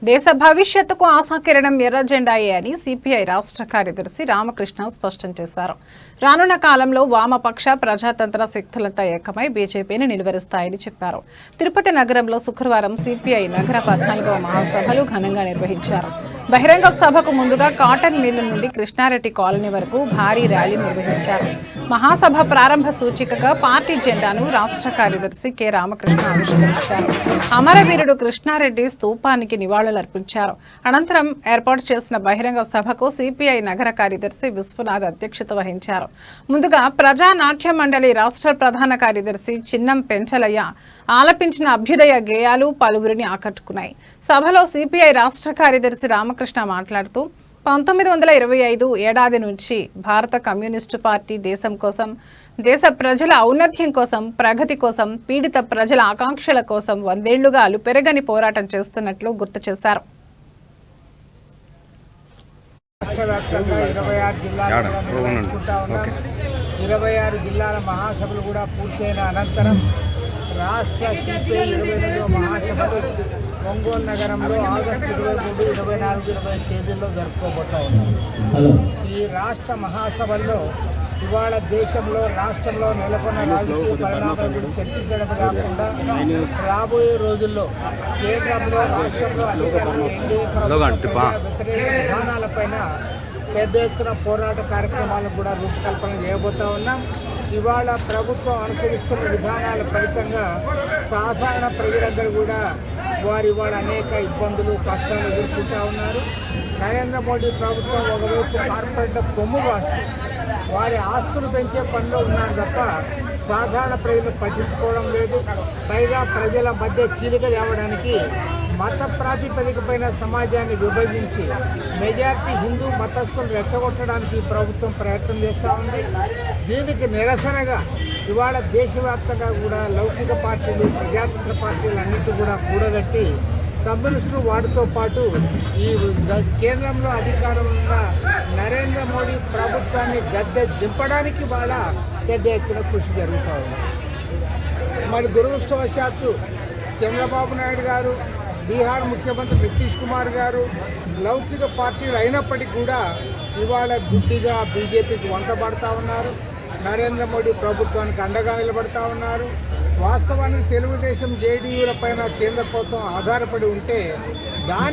దేశ భవిష్యత్తుకు ఆశాకిరణం ఎర్ర జెండాయే అని సిపిఐ రాష్ట్ర కార్యదర్శి రామకృష్ణ స్పష్టం చేశారు. రానున్న కాలంలో వామపక్ష ప్రజాతంత్ర శక్తులతో ఏకమై బీజేపీని నిలువరిస్తాయని చెప్పారు. తిరుపతి నగరంలో శుక్రవారం సిపిఐ నగర 14వ మహాసభలు ఘనంగా నిర్వహించారు. బహిరంగ సభకు ముందుగా కాటన్ మిల్లు నుండి కృష్ణారెడ్డి కాలనీ వరకు భారీ ర్యాలీ నిర్వహించారు. మహాసభ ప్రారంభ సూచికగా పార్టీ జెండాను రాష్ట్ర కార్యదర్శి కె రామకృష్ణ ఆవిష్కరించారు. అమరవీరుడు కృష్ణారెడ్డి స్తూపానికి నివాళులర్పించారు. అనంతరం ఏర్పాటు చేసిన బహిరంగ సభకు సిపిఐ నగర కార్యదర్శి విశ్వనాథ్ అధ్యక్షత వహించారు. ముందుగా ప్రజా నాట్య మండలి రాష్ట్ర ప్రధాన కార్యదర్శి చిన్నం పెంచలయ్య ఆలపించిన అభ్యుదయ గేయాలు పలువురిని ఆకట్టుకున్నాయి. సభలో సిపిఐ రాష్ట్ర కార్యదర్శి రామకృష్ణ మాట్లాడుతూ 1925 ఏడాది నుంచి భారత కమ్యూనిస్టు పార్టీ దేశం కోసం, దేశ ప్రజల ఔన్నత్యం కోసం, ప్రగతి కోసం, పీడిత ప్రజల ఆకాంక్షల కోసం 100 ఏళ్లుగా అలుపెరగని పోరాటం చేస్తున్నట్లు గుర్తు చేశారు. రాష్ట్రవ్యాప్తంగా 26 జిల్లాల మహాసభలు కూడా పూర్తయిన అనంతరం రాష్ట్ర సిపిఐ 28వ మహాసభలు ఒంగోలు నగరంలో ఆగస్టు 23, 24, 25 తేదీల్లో జరుపుకోబోతా ఉన్నారు. ఈ రాష్ట్ర మహాసభల్లో ఇవాళ రాష్ట్రంలో నెలకొన్న రాజకీయ పరిణామాల గురించి చర్చించడం కాకుండా రాబోయే రోజుల్లో కేంద్రంలో రాష్ట్రంలో అధికారులు వ్యతిరేక విధానాలపైన పెద్ద ఎత్తున పోరాట కార్యక్రమాలకు కూడా రూపకల్పన చేయబోతా ఉన్నాం. ఇవాళ ప్రభుత్వం అనుసరిస్తున్న విధానాల ఫలితంగా సాధారణ ప్రజలందరూ కూడా ఇవాళ అనేక ఇబ్బందులు కష్టాలు ఎదుర్కొంటూ ఉన్నారు. నరేంద్ర మోడీ ప్రభుత్వం ఒకవైపు కార్పొరేట్ల కొమ్ము కాస్తుంది, వారి ఆస్తులు పెంచే పనిలో ఉన్నారు తప్ప సాధారణ ప్రజలు పట్టించుకోవడం లేదు. పైగా ప్రజల మధ్య చీలిక తేవడానికి మత ప్రాతిపదికపైన సమాజాన్ని విభజించి మెజార్టీ హిందూ మతస్థులు రెచ్చగొట్టడానికి ప్రభుత్వం ప్రయత్నం చేస్తూ ఉంది. దీనికి నిరసనగా ఇవాళ దేశవ్యాప్తంగా కూడా లౌకిక పార్టీలు, ప్రజాతంత్ర పార్టీలు అన్నింటి కూడా కూడగట్టి కమ్యూనిస్టులు వాటితో పాటు ఈ కేంద్రంలో అధికారంలో ఉన్న నరేంద్ర మోడీ ప్రభుత్వాన్ని గద్దె దింపడానికి వాళ్ళ పెద్ద ఎత్తున కృషి జరుగుతూ ఉంది. మరి దురదృష్టవశాత్తు చంద్రబాబు నాయుడు గారు, బీహార్ ముఖ్యమంత్రి నితీష్ కుమార్ గారు లౌకిక పార్టీలు అయినప్పటికీ కూడా ఇవాళ గుడ్డిగా బీజేపీకి వంటబడతా ఉన్నారు. నరేంద్ర మోడీ ప్రభుత్వానికి అండగా నిలబడతా ఉన్నారు. వాస్తవానికి తెలుగుదేశం, జేడీయూల పైన కేంద్ర ప్రభుత్వం ఆధారపడి ఉంటే దాని